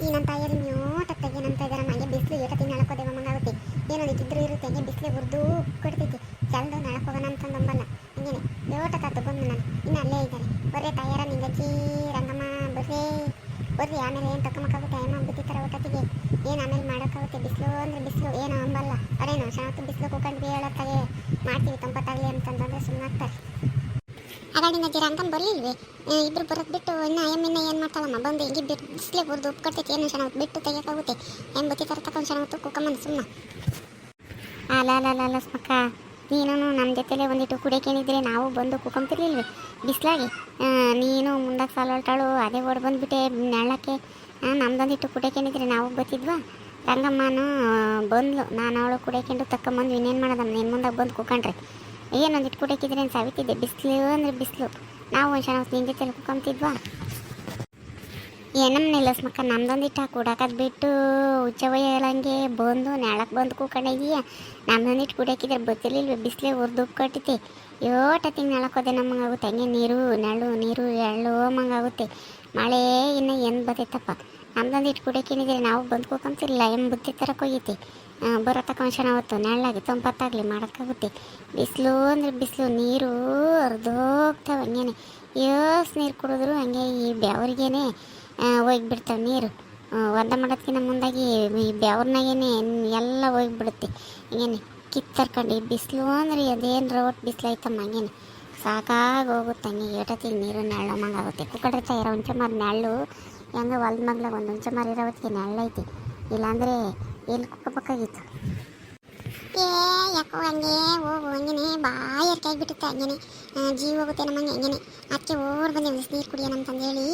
ಈ ನನ್ನ ತಾಯಿಯಲ್ಲಿ ನ್ಯೂಟತ್ತಾಗಿ ನಮ್ಮ ತಾಯಿದಾರ ಹಂಗೆ ಬಿಸಿಲು ಏಟತಿ ನೆಳಕೋದೇವ ಮಂಗಾಗುತ್ತೆ. ಏನೋ ಇದ್ದಿದ್ರು ಇರುತ್ತೆ ಹಂಗೆ ಬಿಸಿಲು ಹುರಿದು ಕೊಡ್ತೈತಿ. ಜಲ್ದು ನೆಳಕ್ ಹೋಗೋಣ ಅಂತಂದಂಬಲ್ಲ ಹಂಗೇನೆ ಏಟತ್ತಾತು ಬಂದು ನಾನು ಇನ್ನು ಅಲ್ಲೇ ಇದ್ದಾರೆ. ಬರ್ರೆ ತಾಯಾರ ನಿಂಗಜ್ಜಿ ರಂಗಮ್ಮ ಬರ್ರಿ ಆಮೇಲೆ ಏನು ತಕ್ಕಮಕ್ಕಾಗುತ್ತೆ ಏನೋ ಬಿತ್ತಿತ್ತಾರೆ ಊಟತ್ತಿಗೆ ಏನು ಆಮೇಲೆ ಮಾಡೋಕ್ಕಾಗುತ್ತೆ. ಬಿಸಿಲು ಅಂದರೆ ಬಿಸಿಲು ಏನೋ ಅಂಬಲ್ಲ ಅದೇನೋ ಶಾಂತ ಬಿಸಿಲು ಕೂಕೊಂಡು ಹೇಳತ್ತಾಗೆ ಮಾಡ್ತೀವಿ ತಂಪತ್ತಾಗಲಿ ಅಂತಂದ್ರೆ ಸುಮ್ಮನಾಗ್ತಾರೆ. ಹಾಗಾಗಿ ನಿಂಗಜ್ಜಿ ರಂಗಮ್ಮ ಬರಲಿಲ್ವೇ? ಇಬ್ರು ಬರೋದು ಬಿಟ್ಟು ಇನ್ನು ಅಯ್ಯಮ್ಮಿನ್ನ ಏನು ಮಾಡ್ತಾಳಮ್ಮ ಬಂದು ಹಿಂಗೆ ಬಿಸಿಲೇ ಹುರಿದು ಉಪ್ಕೊಡ್ತೈತಿ. ಏನು ಕ್ಷಣ ಬಿಟ್ಟು ತೆಗಿಯೋಕ್ಕಾಗುತ್ತೆ ಏನು ಬತ್ತಿತ್ತಾರೆ ತಗೊಂಡು ಕ್ಷಣ ಹೊತ್ತು ಕೂಕಮ್ಮನ ಸುಮ್ಮ ಅಲ್ಲ ಸ್ಮಕ್ಕ ನೀನು ನಮ್ಮ ಜೊತೆಲೇ ಒಂದಿಟ್ಟು ಕುಡಿಯೋಕೇನಿದ್ರೆ ನಾವು ಬಂದು ಕೂಕೊಂತಿರ್ಲಿಲ್ವೇ ಬಿಸಿಲಾಗಿ? ನೀನು ಮುಂದಕ್ಕೆ ಸಾಲ ಹೊಲ್ಟಾಳು ಅದೇ ಓಡ್ ಬಂದುಬಿಟ್ಟೆ ನೆಳ್ಳಕ್ಕೆ. ನಮ್ದೊಂದಿಟ್ಟು ಕುಡಿಯೋಕೇನಿದ್ರೆ ನಾವು ಗೊತ್ತಿದ್ವಾ? ರಂಗಮ್ಮನೂ ಬಂದ್ಲು, ನಾನು ಅವಳು ಕುಡಿಯೋಕೊಂಡು ತಕ್ಕೊಂಬಂದು ಇನ್ನೇನು ಮಾಡೋದಮ್ಮ ನಿನ್ನ ಮುಂದಾಗ ಬಂದು ಕೂಕೊಂಡ್ರೆ ಏನೊಂದಿಟ್ಟು ಕುಡಿಯೋಕಿದ್ರೆ ಏನು ಸಾವಿತಿದ್ದೆ. ಬಿಸಿಲು ಅಂದರೆ ಬಿಸಿಲು ನಾವು ಒಂದು ಕ್ಷಣ ನಿನ್ನ ಜೊತೆಲಿ ಕೂಕೊಂತಿದ್ವಾ? ಏನಮ್ಮನಿಲ್ಲ ಸ್ಮಕ್ಕ ನಮ್ದೊಂದಿಟ್ಟು ಕೂಡಾಕದು ಬಿಟ್ಟು ಹುಚ್ಚವಯ್ಯ ಹೇಳಂಗೆ ಬಂದು ನೆಳಕ್ಕೆ ಬಂದು ಕೂಕೊಂಡಿದೀಯ. ನಮ್ದೊಂದಿಟ್ಟು ಕುಡಿಯೋಕಿದ್ರೆ ಗೊತ್ತಿರ್ಲಿಲ್ವ ಬಿಸಿಲೇ ಹುರಿದು ಕಟ್ಟಿತೆ. ಏಟತ್ತಿಗೆ ನೆಳಕೋದೆ ನಮ್ಮಂಗಾಗುತ್ತೆ ಹಂಗೆ ನೀರು ಎಳ್ಳು ಮಂಗಾಗುತ್ತೆ. ಮಳೆ ಇನ್ನು ಏನು ಬರ್ತೈತಪ್ಪ. ನಮ್ದೊಂದಿಟ್ಟು ಕುಡಿಯೋಕೇನಿದ್ರೆ ನಾವು ಬಂದು ಕೂಕೊಂತಿರ್ಲಿಲ್ಲ ಏನು ಬುತ್ತಿ ತರಕ್ಕೆ ಹೋಗೈತಿ. ಬರೋ ತಕೊಂಡ್ಸಣ ಹೊತ್ತು ನೆಳ್ಳಾಗಿ ತಂಪತ್ತಾಗಲಿ ಮಾಡೋಕ್ಕಾಗುತ್ತೆ. ಬಿಸಿಲು ಅಂದರೆ ಬಿಸಿಲು ನೀರು ಹರಿದೋಗ್ತಾವೆ ಹಂಗೇನೆ. ಯೋಸ್ ನೀರು ಕುಡಿದ್ರು ಹಂಗೆ ಈ ಬೆವ್ರಿಗೇನೆ ಹೋಗಿಬಿಡ್ತಾವೆ ನೀರು. ಒದ್ದೆ ಮಾಡೋದಕ್ಕಿಂತ ಮುಂದಾಗಿ ಈ ಬೆವ್ರನಾಗೇನೆ ಎಲ್ಲ ಹೋಗಿಬಿಡುತ್ತೆ ಹಂಗೇನೆ ಕಿತ್ತರ್ಕೊಂಡು. ಈ ಬಿಸಿಲು ಅಂದರೆ ಅದೇನು ರೋಟ್ ಬಿಸಿಲು ಐತಮ್ಮ ಹಂಗೇನೆ ಸಾಕಾಗಿ ಹೋಗುತ್ತೆ. ಹಂಗೆ ಏಟತ್ತಿಗೆ ನೀರು ನೆಳ್ಳು ಮಂಗಾಗುತ್ತೆ. ಕುಕ್ಕಡಿರ್ತಾ ಇರೋ ಹುಂಚೆ ಮರ ನೆಳ್ಳು ಹೆಂಗೆ ಹೊಲ್ದ ಮಗ್ಲಾಗ ಒಂದು ಹುಂಚೆ ಮರ ಇರೋ ಹೊತ್ತಿಗೆ ನೆಳ್ಳೈತಿ. ಇಲ್ಲಾಂದರೆ ಎಲ್ಲಿ ಕುಕ್ಕಬೇಕಾಗಿತ್ತು. ಯಾಕೋ ಹಂಗೆ ಹೋಗು ಹಂಗೇನೆ ಬಾಯಿ ಅರ್ಕೆ ಆಗಿಬಿಟ್ಟುತ್ತೆ ಹಂಗೇನೆ ಜೀವ ಹೋಗುತ್ತೆ ನಮ್ಮಂಗೆ ಹಂಗೇನೆ. ಅದಕ್ಕೆ ಓಡ್ ಬಂದೆ ಒಂದು ನೀರು ಕುಡಿಯೋಣ ಅಂತಂದೇಳಿ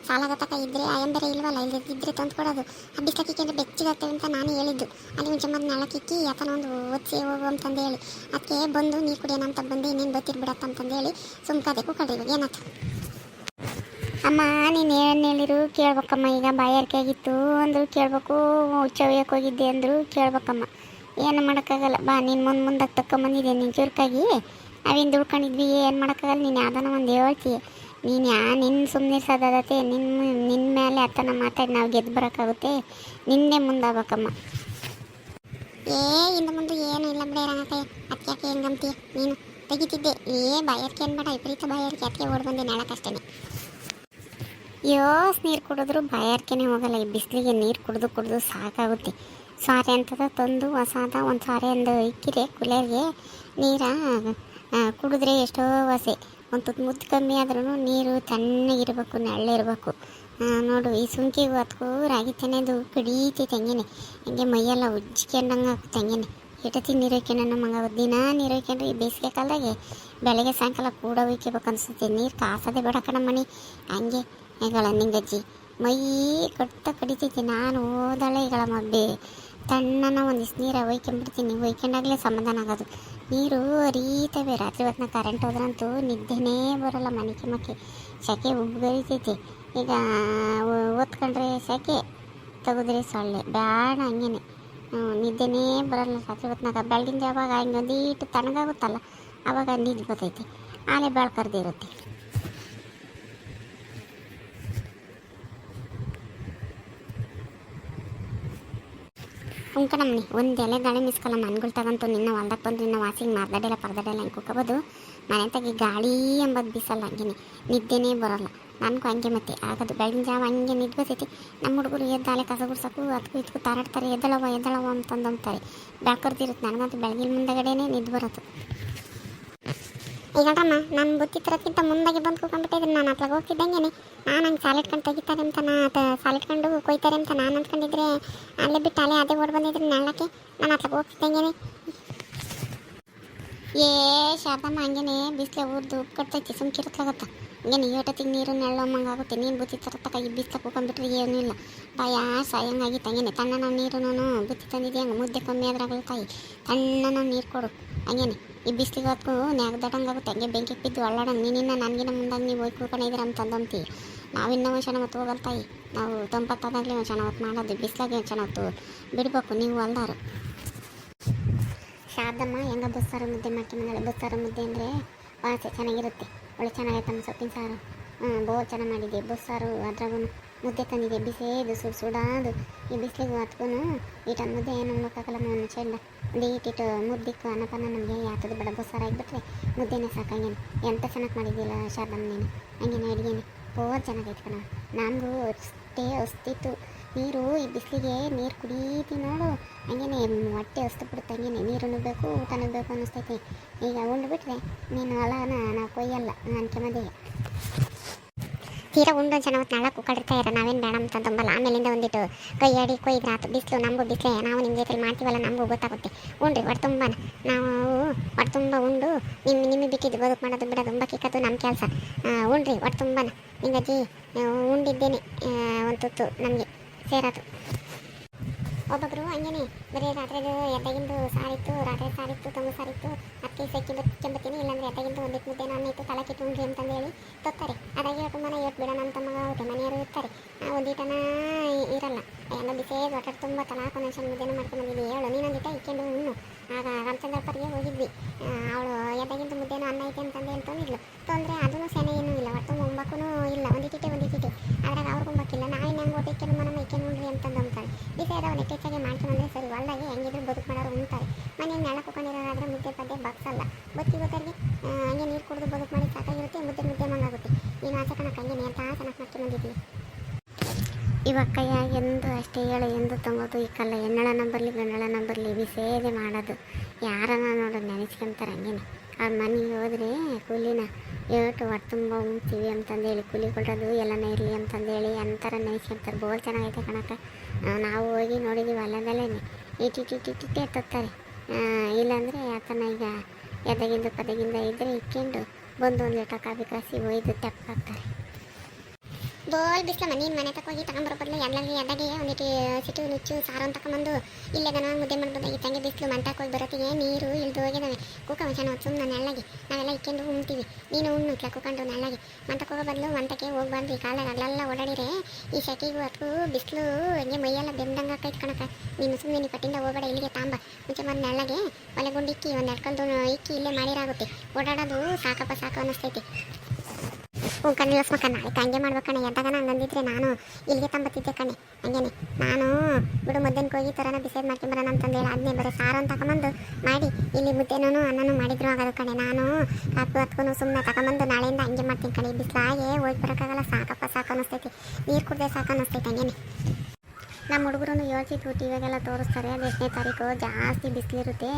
ಸಾಲಾಗತ್ತಕ ಇದ್ದರೆ ಅಯ್ಯಂಬೆರೆ ಇಲ್ವಲ್ಲ ಇದ್ದರೆ ತಂದು ಕೊಡೋದು. ಆ ಬಿಸ್ಲಕ್ಕಿಕ್ಕಂದ್ರೆ ಬೆಚ್ಚಿಗತ್ತೇವೆ ಅಂತ ನಾನು ಹೇಳಿದ್ದು. ಅಲ್ಲಿ ಮುಂಚೆ ಮತ್ತೆ ನೆಳಕ್ಕಿಕ್ಕಿ ಯಾತನ ಒಂದು ಓದಿಸಿ ಹೋಗು ಅಂತಂದೇಳಿ ಅದಕ್ಕೆ ಬಂದು ನೀರು ಕುಡಿಯೋಣ ಅಂತ ಬಂದು ಇನ್ನೇನು ಗೊತ್ತಿರ್ಬಿಡತ್ತ ಅಂತಂದೇಳಿ ಸುಮ್ಕದೆ ಕುಕ್ಕಡ್ರಿ ಇವಾಗ ಏನಾಯ್ತು ಅಮ್ಮ ನೀನು ಏನು ಹೇಳಿರು ಕೇಳ್ಬೇಕಮ್ಮ. ಈಗ ಬಾಯಿ ಅರ್ಕೆ ಆಗಿತ್ತು ಅಂದರು ಕೇಳಬೇಕು, ಹುಚ್ಚವ್ಯಕ್ಕೆ ಹೋಗಿದ್ದೆ ಅಂದರು ಕೇಳ್ಬೇಕಮ್ಮ. ಏನು ಮಾಡೋಕ್ಕಾಗಲ್ಲ ಬಾ ನೀನು ಮುಂದಕ್ಕೆ ತಕ್ಕೊಂಬಂದಿದ್ದೆ ನೀನು ಚುರುಕಾಗಿ ಅವಿಂದ ದುಡ್ಕೊಂಡಿದ್ವಿ ಏನು ಮಾಡೋಕ್ಕಾಗಲ್ಲ. ನೀನು ಯಾವ್ದಾನ ಒಂದು ಹೇಳ್ತೀಯ ನೀನು ನಿನ್ನ ಸುಮ್ಮನೆ ಸದತೆ ನಿನ್ನ ಮೇಲೆ ಅತ್ತನ ಮಾತಾಡಿ ನಾವು ಗೆದ್ದು ಬರೋಕ್ಕಾಗುತ್ತೆ. ನಿನ್ನೆ ಮುಂದಾಗಬೇಕಮ್ಮ. ಇನ್ನು ಮುಂದೆ ಏನು ಇಲ್ಲ ಬಿಡೇ ರಂಗಕಾಯ ಅದಕ್ಕೆ ಯಾಕೆ ಹೆಂಗಂತೀಯ ನೀನು ತೆಗಿತಿದ್ದೆ ಬಾಯರ್ಕೆ ಅನ್ಬೇಡ ವಿಪರೀತ ಬಾಯರ್ಕೆ ಅದಕ್ಕೆ ಓಡ್ ಬಂದೆ ನೆಳಕ್ಕಷ್ಟೇ. ಯೋಸ್ ನೀರು ಕುಡಿದ್ರು ಬಾಯಾರಿಕೆನೇ ಹೋಗಲ್ಲ. ಈ ಬಿಸಿಲಿಗೆ ನೀರು ಕುಡಿದು ಸಾಕಾಗುತ್ತೆ. ಸಾರೆ ಅಂತದ ತಂದು ಹೊಸಾದ ಒಂದು ಸಾರೆ ಒಂದು ಇಕ್ಕಿರೆ ಕುಲೇರಿಗೆ ನೀರ ಕುಡಿದ್ರೆ ಎಷ್ಟೋ ವಾಸೆ. ಒಂದು ತುತ್ತು ಮುದ್ದು ಕಮ್ಮಿ ಆದ್ರೂ ನೀರು ತಣ್ಣಗಿರ್ಬೇಕು ನೆಳ್ಳಿರ್ಬೇಕು. ನೋಡು ಈ ಸುಂಕಿಗೂ ಅದಕ್ಕೂ ರಾಗಿ ತೆನೆದು ಕಡೀತೈತೆ ಹಂಗೇನೆ ಹಂಗೆ ಮೈಯೆಲ್ಲ ಉಜ್ಜಿಕೊಂಡಂಗೆ ಆಗುತ್ತೆ ಹಂಗೇನೆ. ಎಟತಿ ನೀರು ಹೊಯ್ಕೊಂಡು ನಮ್ಮಂಗಾಗುತ್ತೆ. ದಿನ ನೀರು ಹೊಯ್ಕೊಂಡ್ರೆ ಈ ಬೇಸಿಗೆ ಕಾಲದಾಗೆ ಬೆಳಗ್ಗೆ ಸಾಯಂಕಾಲ ಕೂಡ ಹೊಯ್ಕೋಬೇಕು ಅನಿಸುತ್ತೆ. ನೀರು ಕಾಸೋದೇ ಬೇಡ ಕಣ ಮಣಿ ಹಂಗೆ ಈಗಳ ನಿಂಗಜ್ಜಿ ಮೈ ಕಡಿತೈತಿ. ನಾನು ಓದಳೆ ಈಗಳ ಮಬ್ಬೆ ತಣ್ಣನ ಒಂದಿಷ್ಟು ನೀರು ಹೊಯ್ಕೊಂಡ್ಬಿಡ್ತೀನಿ. ಹೊಯ್ಕೊಂಡಾಗಲೇ ಸಮಾಧಾನ ಆಗೋದು. ನೀರು ಹರಿತವೆ. ರಾತ್ರಿ ಹೊತ್ತಿನ ಕರೆಂಟ್ ಹೋದ್ರಂತೂ ನಿದ್ದೆನೇ ಬರೋಲ್ಲ. ಮನೆ ಸೆಕೆ ಉಬ್ಬರಿತೈತಿ. ಈಗ ಓದ್ಕೊಂಡ್ರೆ ಸೆಕೆ ತೆಗೆದ್ರೆ ಸೊಳ್ಳೆ ಬೇಡ ಹಂಗೇನೆ ನಿದ್ದೆನೇ ಬರೋಲ್ಲ ರಾತ್ರಿ ಹೊತ್ತಿನಾಗ. ಬೆಳಗಿನ ಜಾವಾಗ ಹಿಂಗೊಂದೀಟು ತಣ್ಣಗಾಗುತ್ತಲ್ಲ ಆವಾಗ ನಿದ್ದೆ ಬರ್ತೈತಿ. ಆಲೆ ಬೆಳ್ಕರ್ದಿರುತ್ತೆ. ಉಂಕಣಮ್ಮನಿ ಒಂದು ಎಲೆ ಗಾಳಿ ಮಿಸ್ಕಲ್ಲ ಮನ್ಗಳು ತಗೊಂತು ನಿನ್ನ ಹೊಲ್ದಕ್ಕೆ ಬಂದು ನಿನ್ನ ವಾಸಿಗೆ ಮಾರ್ದಡೆಲ್ಲ ಪರದಡೆಲ್ಲ ಹಿಂಗೆ ಕುಕ್ಕೋಬೋದು. ಮನೆ ತಗಿ ಗಾಳಿ ಎಂಬುದು ಬೀಸಲ್ಲ ಹಂಗೆ ನಿದ್ದೆನೇ ಬರೋಲ್ಲ. ನನಗೂ ಹಂಗೆ ಮತ್ತೆ ಆಗೋದು. ಬೆಳಗಿನ ಜಾವ ಹಂಗೆ ನಿದ್ದೆ ಬರ್ತೈತಿ. ನಮ್ಮ ಹುಡುಗರು ಎದ್ದಾಲೆ ಕಸ ಗುಡ್ಸೋಕ್ಕೂ ಅದಕ್ಕೂ ಇದಕ್ಕೂ ತಾರಾಡ್ತಾರೆ. ಎದ್ದಳವ ಅಂತಂದಂತಾರೆ. ಬೆಳ್ಕರ್ದಿರುತ್ತೆ. ನನಗಂತೂ ಬೆಳಗಿನ ಮುಂದಗಡೆನೇ ನಿದ್ದೆ ಬರೋದು. ಈಗಮ್ಮ ನಾನು ಬುತ್ತಿ ತರೋಕ್ಕಿಂತ ಮುಂದಾಗೆ ಬಂದು ಕೂತ್ಕೊಂಡ್ಬಿಟ್ಟಿದ್ರೆ ನಾನು ಅತ್ಲಾಗ ಹೋಗ್ತಿದ್ದಂಗೆ ನಾನು ಹಂಗೆ ಸಾಲಿಟ್ಕೊಂಡು ತೆಗಿತಾರೆ ಅಂತ ಸಾಲಿಟ್ಕೊಂಡು ಕೊಯ್ತಾರೆ ಅಂತ ನಾನು ಅಂದ್ಕೊಂಡಿದ್ರೆ ಅಲ್ಲೇ ಬಿಟ್ಟು ಅದೇ ಓಡ್ ಬಂದಿದ್ರೆ ನೆಳ್ಳಕ್ಕೆ ನಾನು ಅತ್ಲಾಗ ಹೋಗ್ತಿದ್ದಂಗೆ. ಶಾರದಮ್ಮ ಹಂಗೇನೆ ಬಿಸಿಲೆ ಊರ್ದು ಕಟ್ತೈತಿ ಸುಮ್ಕಿರುತ್ತಲಾಗತ್ತ ಹಂಗೇನೆ ಏಟತ್ತಿಗೆ ನೀರು ನೆಳ್ಳೊಮ್ಮಂಗಾಗುತ್ತೆ. ನೀನು ಬುತ್ತಿ ತರತಕ್ಕ ಈ ಬಿಸಿಲ ಕೂಕೊಂಡ್ಬಿಟ್ರೆ ಏನೂ ಇಲ್ಲ ಬಾಯ ಸಾಯಂಗಾಗಿತ್ತು ಹಂಗೇನೆ. ತಣ್ಣನ ನೀರು ನಾನು ಬುತ್ತಿ ತಂದಿದ್ದೆ ಹಂಗೆ ಮುದ್ದೆ ಕಮ್ಮಿ ಆದ್ರಾಗಲ್ಲ ತಾಯಿ ತಣ್ಣನ ನೀರು ಕೊಡು ಹಂಗೇನೆ. ಈ ಬಿಸಿಲಿಗೆ ಹೊತ್ತು ನ್ಯಾಗ್ದಟಂಗಾಗುತ್ತೆ ಹಂಗೆ ಬೆಂಕಿ ಬಿದ್ದು ಒಳ್ಳಾಡಂಗೆ ನೀನಿನ್ನ ನನಗಿನ ಮುಂದಾಗಿ ನೀವು ಹೋಗಿ ಕೂತ್ಕೊಂಡಿದ್ದೀರ ಅಂತಂದಂತೀವಿ. ನಾವಿನ್ನೂ ಒಂದು ಕ್ಷಣ ಹೊತ್ತು ಹೋಗಲ್ಲ ತಾಯಿ. ನಾವು ತಂಪತ್ತಾದಾಗಲೇ ಒಂದು ಕ್ಷಣ ಹೊತ್ತು ಮಾಡೋದು. ಬಿಸಿಲಾಗೆ ಒಂದು ಕ್ಷಣ ಹೊತ್ತು ಬಿಡಬೇಕು ನೀವು ಅಲ್ದಾರು. ಶಾರದಮ್ಮ ಹೆಂಗೆ ಬಸ್ಸಾರು ಮುದ್ದೆ ಮಾಡ್ಕೊಂಬಂದಾಳೆ. ಬಸ್ಸಾರು ಮುದ್ದೆ ಅಂದರೆ ವಾಸೆ ಚೆನ್ನಾಗಿರುತ್ತೆ. ಒಳ್ಳೆ ಚೆನ್ನಾಗೈತಮ್ಮ ಸೊಪ್ಪಿನ ಸಾರು ಬೋರ್ ಚೆನ್ನಾಗಿ ಮಾಡಿದ್ದೆ ಬಸ್ಸಾರು. ಅದ್ರಾಗೂ ಮುದ್ದೆ ತಂದಿದೆ ಬಿಸಿದು ಸುಡಾದು ಈ ಬಿಸಿಲಿಗೆ ಹತ್ಕೊಂಡು ಈಟನ್ನು ಮುದ್ದೆ ಏನು ಉಣ್ಣಕ್ಕಾಗಲ್ಲ ನನ್ನ ಚೆಂಡ ಒಂದು ಈಟಿಟ್ಟು ಮುದ್ದಿಕ್ಕು ಅನ್ನಪನ್ನ ನಮಗೆ ಯಾತದು ಬೇಡ ಬಸ್ಸಾರ ಆಗಿಬಿಟ್ರೆ ಮುದ್ದೆನೇ ಸಾಕಂಗೇನೆ ಎಂತ ಚೆನ್ನಾಗಿ ಮಾಡಿದ್ದಿಲ್ಲ ಶಾರದಮ್ಮ ನೀನು ಹಂಗೇನೆ ಅಡುಗೆನೆ ಓವರ್ ಚೆನ್ನಾಗೈತೆ ಕಣ ನನಗೂ ಅಷ್ಟೇ ಅಸ್ತಿತ್ತು ನೀರು ಈ ಬಿಸಿಲಿಗೆ ನೀರು ಕುಡೀತಿ ನೋಡು ಹಂಗೇನೆ ಹೊಟ್ಟೆ ಅಸ್ತು ಬಿಡುತ್ತೆ ಹಂಗೇನೆ ನೀರನ್ನು ಬೇಕು ಊಟನೂ ಬೇಕು ಅನ್ನಿಸ್ತೈತಿ ಈಗ ಉಂಡುಬಿಟ್ರೆ ನೀನು ಹೊಲನ ನಾವು ಕೊಯ್ಯಲ್ಲ ನನಗೆ ಮದುವೆ ತೀರಾ ಉಂಡು ಜನ ಹೊತ್ತು ನಾಳೆ ಕುಕ್ಕಡಿರ್ತಾ ಇರೋ ನಾವೇನು ಬೇಡ ಅಂತ ತುಂಬಲ್ಲ ಆಮೇಲಿಂದ ಒಂದಿಟ್ಟು ಕೈಯಾಡಿ ಕೊಯ್ದ್ರೆ ಆತು ಬಿಸಿಲು ನಮಗೂ ಬಿಸಿಲೇ ನಾವು ನಿಮ್ಮ ಜೊತೆ ಮಾಡ್ತೀವಲ್ಲ ನಮಗೂ ಗೊತ್ತಾಗುತ್ತೆ ಉಂಡ್ರಿ ಹೊಟ್ಟೆ ತುಂಬ ನಾವು ಹೊಟ್ಟೆ ತುಂಬ ಉಂಡು ನಿಮಗೆ ಬಿಟ್ಟಿದ್ದು ಬದುಕು ಮಾಡೋದು ಬಿಡೋದು ತುಂಬ ಕಿಕ್ಕದು ನಮ್ಮ ಕೆಲಸ ಉಂಡ್ರಿ ಹೊಟ್ಟೆ ತುಂಬ ನಿಂಗಜ್ಜಿ ಉಂಡಿದ್ದೇನೆ ಒಂದು ತುತ್ತು ನಮಗೆ ಸೇರೋದು ಒಬ್ಬೊಬ್ಬರು ಹಂಗೇನೆ ಬರೀ ರಾತ್ರಿದು ಎದ್ದಾಗಿಂದು ಸಾರಿತ್ತು ರಾತ್ರಿ ಸಾರಿತ್ತು ತಂಗು ಸಾರಿತ್ತು ಅದಕ್ಕೆ ಸೆಕ್ಕಿ ಕೆಂಬತ್ತೀನಿ ಇಲ್ಲಾಂದ್ರೆ ಎದ್ದಾಗಿಂದು ಒಂದಿಟ್ಟು ಮುದ್ದೆ ನಾನು ಇತ್ತು ತಲೆ ಕಿಟ್ಟು ಉಂಡ್ರಿ ಅಂತಂದು ಹೇಳಿ ತೊತ್ತಾರೆ ಅದಾಗಿ ಹೇಳ್ತು ಮನೆ ಇವತ್ತು ಬಿಡೋಣ ಅಂತ ಮಗ ಊಟ ಮನೆಯವರು ಇರ್ತಾರೆ ಒಂದೀಟನ ಇರಲ್ಲ ಎಲ್ಲ ಬಿಸೇದು ಹೊಟ್ಟೆ ತುಂಬ ತಲಾಕು ಮನುಷ್ಯನ ಮುದ್ದೆನೂ ಮಾಡ್ಕೊಂಡು ಬಂದಿದ್ವಿ ಹೇಳು ನೀನೊಂದಿಟ ಇಕ್ಕೊಂಡು ಉಣ್ಣು ಆಗ ರಾಮಚಂದ್ರಪ್ಪರಿಗೆ ಹೋಗಿದ್ವಿ ಅವಳು ಎದ್ದಾಗಿಂದು ಮುದ್ದೆನೂ ಅನ್ನ ಐತೆ ಅಂತಂದು ಏನು ತಂದಿದ್ಲು ತೊಂದರೆ ಅದೂ ಸೇನೆ ಏನೂ ಇಲ್ಲ ಒಟ್ಟು ಮುಂಬಕ್ಕೂ ಇಲ್ಲ ಒಂದಿಟ್ಟಿಟ್ಟೆ ಅದ್ರಾಗ ಅವ್ರಿಗೂ ಮುಂಬಕ್ಕಿಲ್ಲ ನಾವೇನು ಹೆಂಗೆ ಓದಿ ಇಕ್ಕೊಂಡು ಮನಮ್ಮ ಇಕ್ಕೊಂಡು ಉಂಡ್ರಿ ಅಂತಂದು ಅಂತಾರೆ ಬಿಸಿಯಾದ ಒಂದು ಹೆಚ್ಚಾಗಿ ಮಾಡ್ಕೊಂಡ್ರೆ ಸರಿ ಹೊಲ್ದಾಗೆ ಹೆಂಗಿದ್ರು ಬದುಕು ಮಾಡೋರು ಉಣ್ತಾರೆ ಮನೇಲಿ ನೆಲ ಕುತ್ಕೊಂಡಿರೋರಾದ್ರೆ ಮುದ್ದೆ ಪದ್ದೆ ಬಗ್ಸಲ್ಲ ಗೊತ್ತಿಗೆ ಹಂಗೆ ನೀರು ಕುಡಿದು ಬದುಕು ಮಾಡಿ ಸಾಕಾಗಿರುತ್ತೆ ಮುದ್ದೆ ಮಂಗಾಗುತ್ತೆ ನೀನು ಆಚೆ ಕಣಕ್ಕೆ ಹಂಗೆ ನೇರ್ತಾ ಚೆನ್ನಾಗಿ ಮಾಡ್ಕೊಂಡು ಬಂದಿದ್ದೀವಿ ಇವಾಗ ಕೈಯಾಗ ಎಂದು ಅಷ್ಟೇ ಹೇಳು ಎಂದು ತಂಗೋದು ಈ ಕಲ್ಲ ಹೆಣ್ಣಳನ ಬರಲಿ ಗಂಡಳನ ಬರಲಿ ಬಿಸೇದೆ ಮಾಡೋದು ಯಾರನ್ನ ನೋಡೋದು ನೆನೆಸ್ಕೊಂತಾರೆ ಹಂಗೇನೆ ಅವ್ರ ಮನೆಗೆ ಹೋದರೆ ಕೂಲಿನ ಏಟು ಹೊಟ್ಟೆ ತುಂಬ ಉಣ್ತೀವಿ ಅಂತಂದೇಳಿ ಕೂಲಿ ಕೊಡೋದು ಎಲ್ಲನೇ ಇರಲಿ ಅಂತಂದೇಳಿ ಅಂತಾರೆ ನೆನೆಸ್ಕೊಂತಾರೆ ಬೋಲ್ ಚೆನ್ನಾಗೈತೆ ಕಣಕ್ಕೆ ನಾವು ಹೋಗಿ ನೋಡಿದ್ದೀವಿ ಹೊಲದಲ್ಲೇ ಇಟ್ಟಿಟ್ಟೆ ತತ್ತಾರೆ ಇಲ್ಲಾಂದರೆ ಆತನ ಈಗ ಎದಗಿಂದ ಪದಗಿಂದ ಇದ್ದರೆ ಇಕ್ಕೊಂಡು ಬಂದು ಒಂದು ಲೀಟ ಕಾಫಿ ಕಾಸಿ ಒಯ್ದು ತೆಪ್ಪಾಕ್ತಾರೆ ಬೋಲ್ ಬಿಸ್ಲಮ್ಮ ನೀನು ಮನೆ ತಗೋಗಿ ತಗೊಂಬರೋ ಬದಲು ಎಲ್ಲರಿಗೆ ಎದಾಗೆ ಒಂದಿಟ್ಟು ಸಿಟ್ಟು ನುಚ್ಚು ಸಾರು ಅಂತ ತಗೊಂಬಂದು ಇಲ್ಲೇ ನಾನು ಮುದ್ದೆ ಮಾಡ್ಬೋದಾಗಿತ್ತು ಹಂಗೆ ಬಿಸಿಲು ಮಂಟಕ್ಕೆ ಹೋಗಿ ಬರೋತ್ತಿಗೆ ನೀರು ಇಳ್ದು ಹೋಗಿದ್ದಾವೆ ಕುಕ್ಕ ಮನುಷ್ಯನ ಸುಮ್ಮನೆ ನೆಳ್ಳಗೆ ನಾವೆಲ್ಲ ಇಕ್ಕೊಂಡು ಉಣ್ತೀವಿ ನೀನು ಉಣ್ಣುತ್ಲ ಕುಕ್ಕೊಂಡು ನೆಳ್ಳಗೆ ಮಂಟಕ್ಕೆ ಹೋಗೋ ಬದಲು ಮಂಟಕ್ಕೆ ಹೋಗ್ಬಾರ್ದು ಈ ಕಾಲಾಗ ಅಲ್ಲೆಲ್ಲ ಓಡಾಡಿರೆ ಈ ಸೆಕೆಗೂ ಅಥವಾ ಬಿಸಿಲು ಹಂಗೆ ಮೈಯೆಲ್ಲ ಬೆಂದಂಗೆ ಆಕೈತೆ ಕಣಕ ನೀನು ಸುಮ್ಮನೆ ನೀ ಪಟ್ಟಿಂದ ಹೋಗಬೇಡ ಇಲ್ಲಿಗೆ ತಾಂಬ ಮುಂಚೆ ಬಂದು ನೆಳ್ಳಗೆ ಒಲೆಗುಂಡು ಇಕ್ಕಿ ಒಂದು ಎಡ್ಕಲ್ದು ಇಕ್ಕಿ ಇಲ್ಲೇ ಮಾಡಿರಾಗುತ್ತೆ ಓಡಾಡೋದು ಸಾಕು ಅನ್ನಿಸ್ತೈತಿ ಕಣ್ಣಿಲ್ಲ ಕಣ್ಣ ಆಯ್ತು ಹಂಗೆ ಮಾಡ್ಬೇಕಣ್ಣ ಎದ್ದಾಗ ನಾನು ಅಂದಿದ್ರೆ ನಾನು ಇಲ್ಲಿಗೆ ತಂಬತ್ತಿದ್ದೆ ಕಣ್ಣೆ ಹಂಗೇನೆ ನಾನು ಬಿಡು ಮುದ್ದೆನ ಹೋಗಿ ಥರನ ಬಿಸಿದು ಮಾಡ್ಕೊಂಬರೋಣ ಅಂತಂದೇಳಿ ಅದನ್ನೇ ಬರೀ ಸಾರು ಅಂತ ತಗೊಂಬಂದು ಮಾಡಿ ಇಲ್ಲಿ ಮುದ್ದೆನೂ ಅನ್ನನೂ ಮಾಡಿದ್ರು ಆಗೋದು ಕಣೆ ನಾನು ಹತ್ಕೊಂಡು ಸುಮ್ಮನೆ ತಗೊಂಬಂದು ನಾಳೆಯಿಂದ ಹಂಗೆ ಮಾಡ್ತೀನಿ ಕಣೆ ಬಿಸಿಲಾಗೆ ಹೋಗಿ ಬರೋಕ್ಕಾಗಲ್ಲ ಸಾಕು ಅನ್ನಿಸ್ತೈತಿ ನೀರು ಕುಡ್ದೆ ಸಾಕು ಅನ್ನಿಸ್ತೈತೆ ಹಂಗೇನೆ ನಮ್ಮ ಹುಡುಗರು ಯೋಚಿತ್ತು ಟಿವಿಯಾಗೆಲ್ಲ ತೋರಿಸ್ತಾರೆ ಅದು ಎಷ್ಟನೇ ತಾರೀಕು ಜಾಸ್ತಿ ಬಿಸಿಲಿರುತ್ತೆ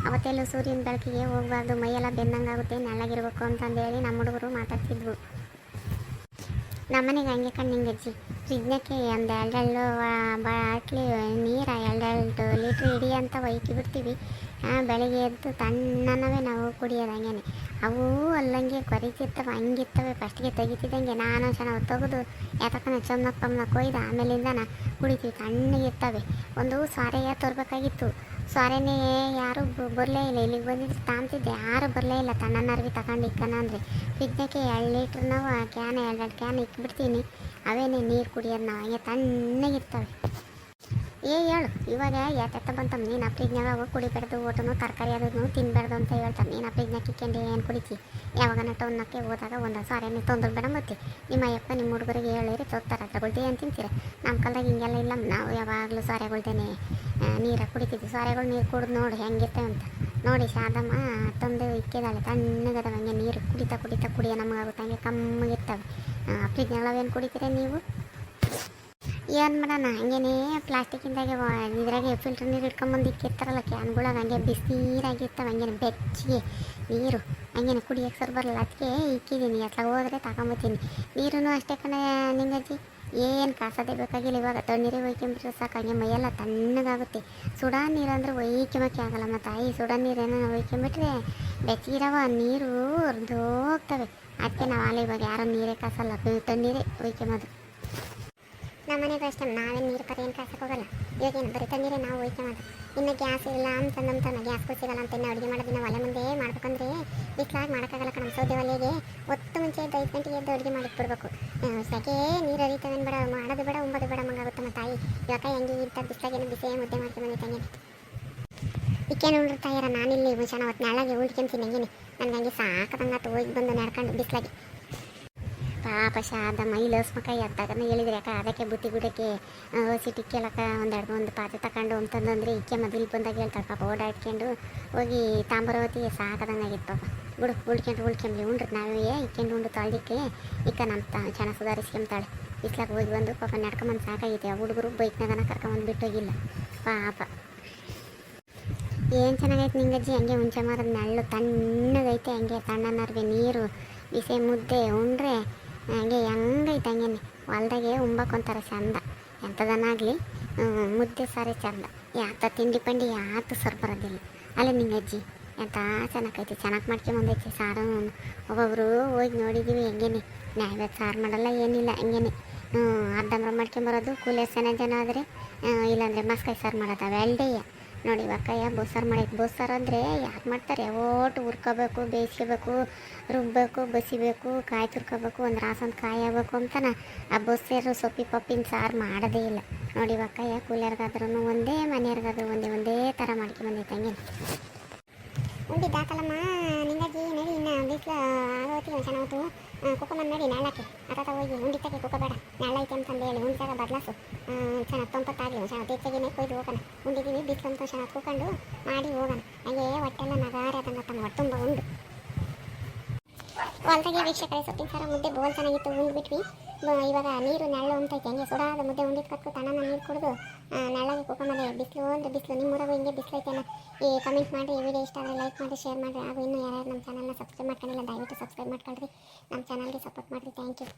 ಅವತ್ತೆಲ್ಲೂ ಸೂರ್ಯನ ಬೆಳಕಿಗೆ ಹೋಗಬಾರ್ದು ಮೈಯೆಲ್ಲ ಬೆಂದಂಗಾಗುತ್ತೆ ನೆಳ್ಳಗಿರ್ಬೇಕು ಅಂತಂದೇಳಿ ನಮ್ಮ ಹುಡುಗರು ಮಾತಾಡ್ತಿದ್ವು ನಮ್ಮನೆಗೆ ಹಂಗೆ ಕಣ್ಣಿಂಗಜ್ಜಿ ಫ್ರಿಜ್ನಕ್ಕೆ ಒಂದು ಎರಡೆರಡು ಬಾಟ್ಲಿ ನೀರು ಎರಡೆರಡು ಲೀಟ್ರ್ ಇಡಿ ಅಂತ ಒಯ್ಕಿ ಬಿಡ್ತೀವಿ ಬೆಳಗ್ಗೆ ಎದ್ದು ತಣ್ಣನವೇ ನಾವು ಕುಡಿಯೋದು ಹಂಗೇನೆ ಅವು ಅಲ್ಲಂಗೆ ಕೊರಿತಿರ್ತವೆ ಹಂಗಿರ್ತವೆ ಫಸ್ಟ್ಗೆ ತೆಗಿತಿದ್ದಂಗೆ ನಾನು ಚೆನ್ನಾಗಿ ತೆಗೆದು ಯಾತಕ್ಕನ ಚಮ್ಮಕ್ಕ ಕೊಯ್ದು ಆಮೇಲಿಂದ ಕುಡಿತೀವಿ ತಣ್ಣಗಿರ್ತವೆ ಒಂದು ಸ್ವಾರೆಯ ತೋರ್ಬೇಕಾಗಿತ್ತು ಸ್ವಾರೆನೇ ಯಾರು ಬರಲೇ ಇಲ್ಲ ಇಲ್ಲಿಗೆ ಬಂದಿದ್ದು ತಾಂತಿದ್ದೆ ಯಾರು ಬರಲೇ ಇಲ್ಲ ತಣ್ಣನ ಅರ್ವಿ ತಗೊಂಡು ಇಕ್ಕನ ಅಂದರೆ ಫ್ರಿಜ್ನಕ್ಕೆ 2 ಲೀಟ್ರ್ ನಾವು ಕ್ಯಾನ್ 2 ಕ್ಯಾನ್ ಇಕ್ಬಿಡ್ತೀನಿ ಅವೇನೇ ನೀರು ಕುಡಿಯೋದು ನಾವು ಹಂಗೆ ತಣ್ಣಗಿರ್ತವೆ ಹೇಳು ಇವಾಗ ಯಾತ ಬಂತಮ್ಮ ನೀನು ಫ್ರಿಜ್ನಾಗ ಹೋಗಿ ಕುಡಿಬಾರ್ದು ಊಟನೂ ತರಕಾರಿ ಅದನ್ನು ತಿನ್ಬಾರ್ದು ಅಂತ ಹೇಳ್ತಾನೆ ನೀನು ಫ್ರಿಜ್ನಾಗ ಇಕ್ಕೊಂಡು ಏನು ಕುಡಿತಿ ಯಾವಾಗ ಟೌನ್ನಕ್ಕೆ ಹೋದಾಗ ಒಂದು ಸಾರೇನೆ ತೊಂದ್ರೆ ಬೇಡ ಮತ್ತೆ ನಿಮ್ಮ ಅಯ್ಯಪ್ಪ ನಿಮ್ಮ ಹುಡುಗರಿಗೆ ಹೇಳಿರಿ ತೊತ್ತಾರೆ ಅದ್ರಗಳ್ದೆ ಏನು ತಿಂತೀರ ನಮ್ಮ ಕಾಲದಾಗ ಹಿಂಗೆಲ್ಲ ಇಲ್ಲ ನಾವು ಯಾವಾಗಲೂ ಸಾರೆಗಳ್ದೇನೆ ನೀರಾಗಿ ಕುಡಿತಿದ್ವಿ ಸಾರೆಗಳು ನೀರು ಕುಡಿದು ನೋಡಿ ಹೆಂಗಿರ್ತವೆ ಅಂತ ನೋಡಿ ಶಾರದಮ್ಮ ತಂದು ಇಕ್ಕಿದಾಳೆ ತಣ್ಣಗದವ ಹಂಗೆ ನೀರು ಕುಡಿತಾ ಕುಡಿಯೋ ನಮಗಾಗುತ್ತೆ ಹಂಗೆ ಕಮ್ಮಗಿರ್ತವೆ ಫ್ರಿಜ್ನಾಗವೇನು ಕುಡಿತೀರ ನೀವು ಏನು ಮಾಡೋಣ ಹಂಗೇನೆ ಪ್ಲಾಸ್ಟಿಕ್ಕಿಂದಾಗೆ ಇದ್ರಾಗೆ ಫಿಲ್ಟರ್ ನೀರು ಇಟ್ಕೊಂಬಂದು ಇಕ್ಕಿರ್ತಾರಲ್ಲ ಕ್ಯಾನ್ಗಳಾಗ ಹಂಗೆ ಬಿಸಿ ನೀರಾಗಿರ್ತವೆ ಹಂಗೇನೆ ಬೆಚ್ಚಗೆ ನೀರು ಹಂಗೇನೆ ಕುಡಿಯೋಕ್ಕೆ ಸರ್ ಬರಲ್ಲ ಅದಕ್ಕೆ ಇಕ್ಕಿದ್ದೀನಿ ಅತ್ಲಾಗ ಹೋದರೆ ತಗೊಂಬತ್ತೀನಿ ನೀರೂ ಅಷ್ಟೇ ಕಣೆ ನಿಂಗಜ್ಜಿ ಏನು ಕಾಸೋದೇ ಬೇಕಾಗಿಲ್ಲ ಇವಾಗ ತಣ್ಣೀರೇ ಒಯ್ಕೊಂಬಿಟ್ರೆ ಸಾಕು ಹಂಗೆ ಮೈಯೆಲ್ಲ ತಣ್ಣಗಾಗುತ್ತೆ ಸುಡಾ ನೀರು ಅಂದರೆ ಒಯ್ಕೊಂಬಕ್ಕೆ ಆಗಲ್ಲ ಮತ್ತು ತಾಯಿ ಸುಡಾ ನೀರೇನೋ ಒಯ್ಕೊಂಬಿಟ್ರೆ ಬೆಚ್ಚಗಿರವ ನೀರು ಹೋಗ್ತವೆ ಅದಕ್ಕೆ ನಾವು ಅಲ್ಲಿ ಇವಾಗ ಯಾರೋ ನೀರೇ ಕಾಸಲ್ಲ ತಣ್ಣೀರೇ ಒಯ್ಕೊಂಬೋದು ನಮ್ಮ ಮನೆಗೂ ಅಷ್ಟೇ ನಾವೇನು ನೀರು ಕರೆ ಏನು ಕಾಸಕ್ಕೆ ಹೋಗಲ್ಲ ಇವಾಗೇನು ಬರೀ ತಣ್ಣೀರೇ ನಾವು ಒಯ್ಕೊಂಬೋದು ಇನ್ನು ಗ್ಯಾಸ್ ಇಲ್ಲ ಅಂತಂದಂತಾನೆ ಗ್ಯಾಸ್ಗೂ ಸಿಗಲ್ಲ ಅಂತ ಇನ್ನು ಅಡುಗೆ ಮಾಡೋದಿನ ಒಲೆ ಮುಂದೆ ಮಾಡ್ಬೇಕಂದ್ರೆ ಬಿಸಿಲಾಗಿ ಮಾಡೋಕ್ಕಾಗಲ್ಲ ಕಣ ಸೌದೆ ಒಲೆಗೆ ಹೊತ್ತು ಮುಂಚೆ 5 ಗಂಟೆಗೆ ಎದ್ದು ಅಡುಗೆ ಮಾಡಿಟ್ಬಿಡ್ಬೇಕು ಸೆಕೆ ನೀರು ಹರಿತಾವೇನು ಬೇಡ ಮಾಡೋದು ಬೇಡ ಉಂಬೋದು ಬೇಡ ಮಂಗಾಗುತ್ತೆ ನಮ್ಮ ತಾಯಿ ಇವಾಗ ಹೆಂಗೆ ಇರ್ತಾರೆ ಬಿಸಿಲಾಗೇನು ಬಿಸಿ ಮುದ್ದೆ ಮಾಡ್ಕೊಂಬಂದೈತೆ ಹಂಗೆ ಇಕ್ಕೇನು ಉಂಡಿರ್ತಾಯಿರ ನಾನಿಲ್ಲಿ ಮುಂಚೆನ ಹೊತ್ತು ನಾಳಾಗೆ ಉಳ್ಕೊಂತೀನಿ ಹಂಗೇನೆ ನನಗೆ ಹಂಗೆ ಸಾಕದಂಗಾತು ಹೋಗಿ ಬಂದು ನಡ್ಕೊಂಡು ಬಿಸಿಲಾಗಿ ಪಾಪ ಶಾದ ಮೈ ಲಸ್ಮಕ ಎದ್ದಾಗನ ಹೇಳಿದ್ರೆ ಯಾಕೆ ಅದಕ್ಕೆ ಬುತ್ತಿ ಗುಡಕ್ಕೆ ಸಿಟಿಕ್ಕೆಲಕ್ಕ ಒಂದು ಪಾತ್ರೆ ತಗೊಂಡು ಅಂತಂದ್ರೆ ಇಕ್ಕೆ ಮೊದಲು ಬಂದಾಗ ಹೇಳ್ತಾರೆ ಪಾಪ ಓಡಾಡ್ಕೊಂಡು ಹೋಗಿ ತಾಂಬರವತಿ ಸಾಕದಂಗಾಗಿತ್ತು ಪಾಪ ಬಿಡು ಉಳ್ಕೊಂಬ್ಲಿ ಉಂಡ್ರಿ ನಾವೇ ಇಕ್ಕೊಂಡು ಉಂಡು ತಾಳ್ದಿಕ್ಕೆ ಇಕ್ಕ ನಮ್ಮ ಚೆನ್ನಾಗಿ ಸುಧಾರಿಸ್ಕೊಂತಾಳೆ ಬಿಸ್ಲಾಗ ಹೋಗಿ ಬಂದು ಪಾಪ ನಡ್ಕೊಂಬಂದು ಸಾಕಾಗೈತೆ ಆ ಹುಡುಗರು ಬೈಕ್ನಾಗನ ಕರ್ಕೊಂಬಂದು ಬಿಟ್ಟೋಗಿಲ್ಲ ಪಾಪ. ಏನು ಚೆನ್ನಾಗೈತೆ ನಿಂಗಜ್ಜಿ, ಹಂಗೆ ಹುಂಚೆ ಮರದ ನೆಳ್ಳು ತಣ್ಣಗೈತೆ, ಹಂಗೆ ತಣ್ಣನರ್ಗೆ ನೀರು ಬಿಸಿ ಮುದ್ದೆ ಉಂಡ್ರೆ ಹಂಗೆ ಹೆಂಗೈತೆ ಹಂಗೇನೆ ಹೊಲ್ದಾಗೆ ಉಂಬಕ್ಕೊಂಥರ ಚಂದ. ಎಂಥದನ್ನಾಗಲಿ ಮುದ್ದೆ ಸಾರೇ ಚಂದ, ಯಾತ ತಿಂಡಿ ಪಂಡಿ ಯಾತು ಸರ್ ಬರೋದಿಲ್ಲ ಅಲ್ಲ ನಿಂಗಜ್ಜಿ. ಎಂಥ ಚೆನ್ನಾಗೈತಿ, ಚೆನ್ನಾಗಿ ಮಾಡ್ಕೊಂಬಂದೈತಿ ಸಾರು. ಒಬ್ಬೊಬ್ರು ಹೋಗಿ ನೋಡಿದ್ದೀವಿ ಹೆಂಗೇನೆ ನ್ಯಾಯವಾದ ಸಾರು ಮಾಡಲ್ಲ ಏನಿಲ್ಲ, ಹಂಗೇನೆ ಅರ್ಧಂಬರ ಮಾಡ್ಕೊಂಬರೋದು ಕೂಲಿ ಜನ ಆದರೆ, ಇಲ್ಲಾಂದರೆ ಮಸ್ಕಾಯಿ ಸಾರು ಮಾಡೋದು ಅವೆಲ್ಡೆಯ ನೋಡಿ. ಇವಾಕಯ್ಯ ಬೋಸಾರು ಮಾಡೈತೆ. ಬೋಸಾರು ಅಂದರೆ ಯಾರು ಮಾಡ್ತಾರೆ, ಓಟು ಹುರ್ಕೋಬೇಕು, ಬೇಯಿಸ್ಕೋಬೇಕು, ರುಬ್ಬಬೇಕು, ಬಸಿಬೇಕು, ಕಾಯಿ ತುರ್ಕೋಬೇಕು, ಒಂದು ರಾಸೊಂದು ಕಾಯಿ ಆಗಬೇಕು ಅಂತಾನೆ ಆ ಬಸ್ಸೇರು ಸೊಪ್ಪಿ ಪಪ್ಪಿನ ಸಾರು ಮಾಡೋದೇ ಇಲ್ಲ ನೋಡಿ. ಇವಾಕಯ್ಯ ಕೂಲಿಯರ್ಗಾದ್ರೂ ಒಂದೇ, ಮನೆಯವ್ರಿಗಾದ್ರೂ ಒಂದೇ ಥರ ಮಾಡ್ಕೊಂಬಂದೈತೆ ಹಂಗೆ. ಉಂಡಿದ್ದಾಕಲ್ಲಮ್ಮ ನಿಂಗಾಗಿ ನಡಿ, ಇನ್ನು ಬಿಸಿಲು ಆಗೋತಿಗೆ ಒಂದು ಚೆನ್ನಾಗಿ ಕುಕ್ಕಮಂದು ನಡಿ ನಾಳಕ್ಕೆ ಅತ್ತ ಹೋಗಿ ಉಂಡಿತ್ತಕ್ಕೆ ಕುಕ್ಕ ಬೇಡ ನಾಳ ಐತೆ ಅಂತಂದು ಹೇಳಿ ಉಂಟಾಗ ಬದಲಾಸು ಚೆನ್ನಾಗಿ ತೊಂಪತ್ತಾಗಲಿ ಒಂದು ಚೆನ್ನಾಗಿ ತೆಚ್ಚಗಿನೇ ಕೊಯ್ದು ಹೋಗೋಣ. ಉಂಡಿದ್ದೀವಿ ಬಿಸಿಲು ಅಂತ ಚೆನ್ನಾಗಿ ಕೂಕೊಂಡು ಮಾಡಿ ಹೋಗೋಣ. ಹಾಗೆ ಹೊಟ್ಟೆಲ್ಲ ನಗಾರ ಅದನ್ನು ತಮ್ಮ ಹೊಟ್ಟೆ ತುಂಬ ಉಂಡು. ಹೊಲ್ದಾಗೆ ವೀಕ್ಷಕರೇ ಸೊಪ್ಪಿನ ಸಾರ ಮುದ್ದೆ ಬೋಲ್ ಚೆನ್ನಾಗಿತ್ತು, ಉಂಡ್ಬಿಟ್ವಿ. ಇವಾಗ ನೀರು ನೆಳ್ಳು ಉಂಟೈತೆ, ಹಂಗೆ ಸುಡಾದ ಮುದ್ದೆ ಉಂಡಿದ್ ಕತ್ತು ತಣ್ಣನ ನೀರು ಕುಡಿದು ನೆಳ್ಳಗೆ ಕುಕ್ಕಮದೆ. ಬಿಸಿಲು ಅಂದರೆ ಬಿಸಿಲು, ನಿಮ್ಮೂರಾಗೂ ಹಿಂಗೆ ಬಿಸಿಲು ಐತೆನ ಈ ಕಮೆಂಟ್ ಮಾಡಿ. ಈ ವಿಡಿಯೋ ಇಷ್ಟ ಆದರೆ ಲೈಕ್ ಮಾಡಿ, ಶೇರ್ ಮಾಡಿರಿ. ಹಾಗೂ ಇನ್ನೂ ಯಾರ್ಯಾರು ನಮ್ಮ ಚಾನಲ್ನ ಸಬ್ಸ್ಕ್ರೈಬ್ ಮಾಡ್ಕೊಂಡಿಲ್ಲ ದಯವಿಟ್ಟು ಸಬ್ಸ್ಕ್ರೈಬ್ ಮಾಡ್ಕೊಳ್ರಿ, ನಮ್ಮ ಚಾನಲ್ಗೆ ಸಪೋರ್ಟ್ ಮಾಡಿರಿ. Thank you.